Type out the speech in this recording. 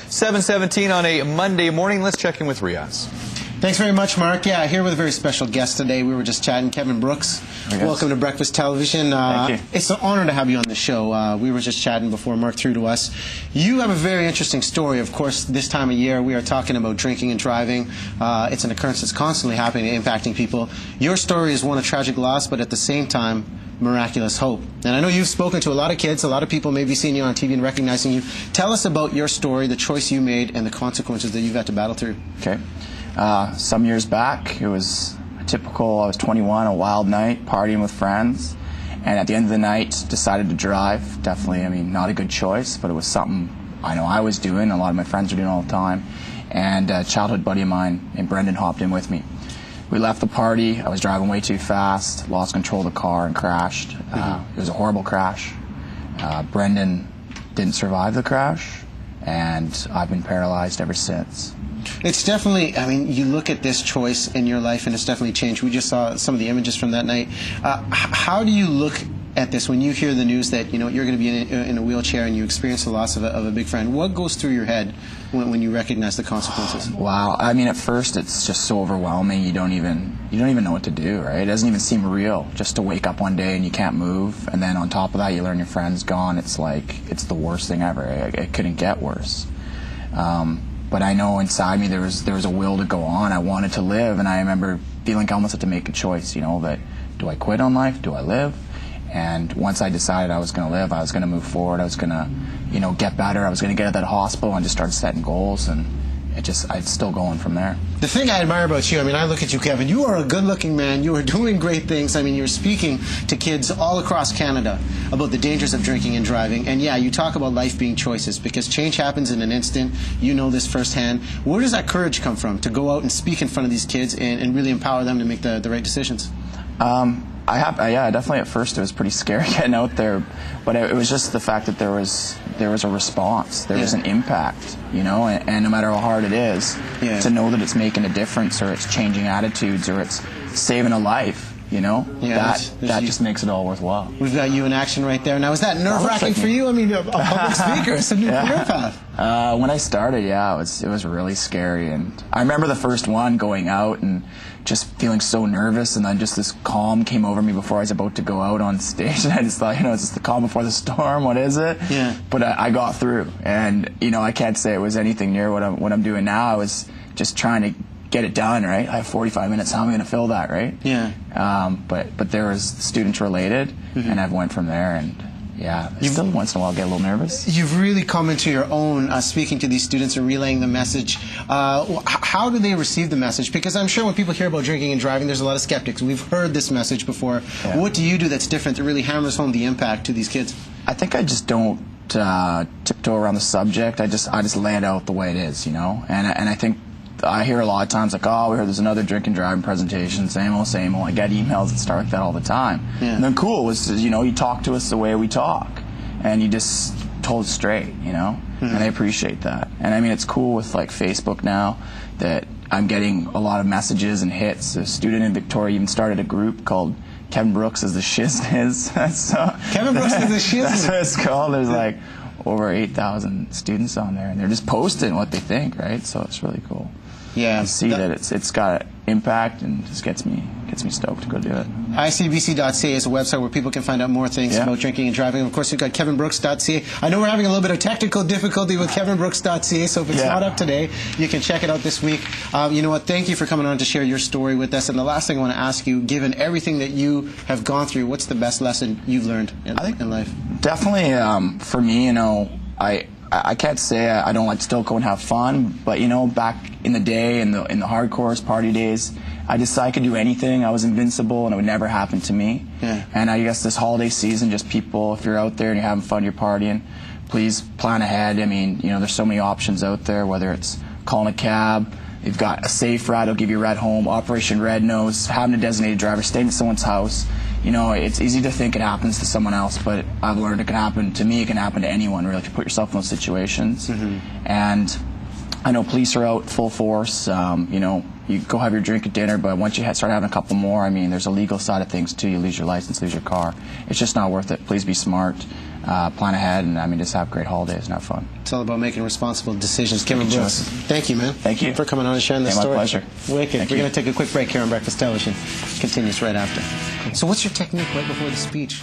7:17 on a Monday morning. Let's check in with Riaz. Thanks very much, Mark. Yeah, here with a very special guest today. We were just chatting, Kevin Brooks. Welcome to Breakfast Television. Thank you. It's an honor to have you on the show. We were just chatting before Mark threw to us. You have a very interesting story. Of course, this time of year we are talking about drinking and driving. It's an occurrence that's constantly happening, impacting people. Your story is one of tragic loss, but at the same time, miraculous hope. And I know you've spoken to a lot of kids. A lot of people may be seeing you on TV and recognizing you. Tell us about your story, the choice you made, and the consequences that you've had to battle through. Okay. Some years back, it was typical, I was 21, a wild night, partying with friends, and at the end of the night, decided to drive. Definitely, I mean, not a good choice, but it was something I know I was doing, a lot of my friends were doing all the time, and a childhood buddy of mine named Brendan hopped in with me. We left the party, I was driving way too fast, lost control of the car and crashed. It was a horrible crash. Brendan didn't survive the crash, and I've been paralyzed ever since. It's definitely, I mean, you look at this choice in your life and it's definitely changed. We just saw some of the images from that night. How do you look at this when you hear the news that, you know, you're going to be in a wheelchair and you experience the loss of a big friend? What goes through your head when you recognize the consequences? Wow. I mean, at first it's just so overwhelming. You don't even know what to do, right? It doesn't even seem real just to wake up one day and you can't move, and then on top of that you learn your friend's gone. It's like, it's the worst thing ever. It couldn't get worse. But I know inside me there was a will to go on. I wanted to live, and I remember feeling I almost had to make a choice, you know, that do I quit on life? Do I live? And once I decided I was going to live, I was going to move forward. I was going to, you know, get better. I was going to get out of that hospital and just start setting goals, and I'd still going from there. The thing I admire about you, I mean, I look at you, Kevin, you are a good-looking man. You are doing great things. I mean, you're speaking to kids all across Canada about the dangers of drinking and driving. And yeah, you talk about life being choices, because change happens in an instant. You know this firsthand. Where does that courage come from to go out and speak in front of these kids and really empower them to make the right decisions? Yeah, definitely at first it was pretty scary getting out there, but it was just the fact that there was a response, there was an impact, you know, and no matter how hard it is, to know that it's making a difference, or it's changing attitudes, or it's saving a life, you know, that just makes it all worthwhile. We've got you in action right there. Now, is that nerve-wracking for you? I mean, a public speaker, it's a new career path. When I started, it was really scary, and I remember the first one going out and just feeling so nervous, and then just this calm came over me before I was about to go out on stage, and I just thought, you know, it's just the calm before the storm, what is it? Yeah. But I got through, and, you know, I can't say it was anything near what I'm doing now. I was just trying to get it done, right? I have 45 minutes, how am I going to fill that, right? Yeah. But there was students related, and I've went from there, and yeah, still once in a while get a little nervous. You've really come into your own speaking to these students and relaying the message. How do they receive the message? Because I'm sure when people hear about drinking and driving, there's a lot of skeptics. We've heard this message before. Yeah. What do you do that's different that really hammers home the impact to these kids? I think I just don't tiptoe around the subject. I just lay it out the way it is, you know. And I think I hear a lot of times like, oh, we heard there's another drink and driving presentation, same old, same old. I get emails that start like that all the time. Yeah. And then cool was, you know, you talk to us the way we talk, and you just told it straight, you know, and I appreciate that. And I mean, it's cool with like Facebook now that I'm getting a lot of messages and hits. A student in Victoria even started a group called Kevin Brooks is the Shizness. Kevin Brooks is the Shizness. That's what it's called. There's like over 8,000 students on there, and they're just posting what they think, right? So it's really cool. Yeah, to see that it's got impact, and just gets me stoked to go do it. ICBC.ca is a website where people can find out more things about drinking and driving. Of course, we've got KevinBrooks.ca. I know we're having a little bit of technical difficulty with KevinBrooks.ca, so if it's not up today, you can check it out this week. You know what? Thank you for coming on to share your story with us. And the last thing I want to ask you, given everything that you have gone through, what's the best lesson you've learned in life? Definitely, for me, you know, I can't say I don't like to still go and have fun, but you know, back in the day, in the hardcore party days, I decided I could do anything. I was invincible, and it would never happen to me. Yeah. And I guess this holiday season, just people, if you're out there and you're having fun, you're partying, please plan ahead. I mean, you know, there's so many options out there, whether it's calling a cab, you've got a safe ride, it'll give you a ride home, Operation Red Nose, having a designated driver, staying at someone's house. You know, it's easy to think it happens to someone else, but I've learned it can happen to me, it can happen to anyone, really, if you put yourself in those situations. And I know police are out full force. You know, you go have your drink at dinner, but once you start having a couple more, I mean, there's a legal side of things too. You lose your license, lose your car. It's just not worth it. Please be smart. plan ahead, and I mean, just have great holidays and have fun. It's all about making responsible decisions. Kevin Brooks, thank you, man. Thank you for coming on and sharing this my story. pleasure. Wicked. We're going to take a quick break here on Breakfast Television. Continues right after. So what's your technique right before the speech?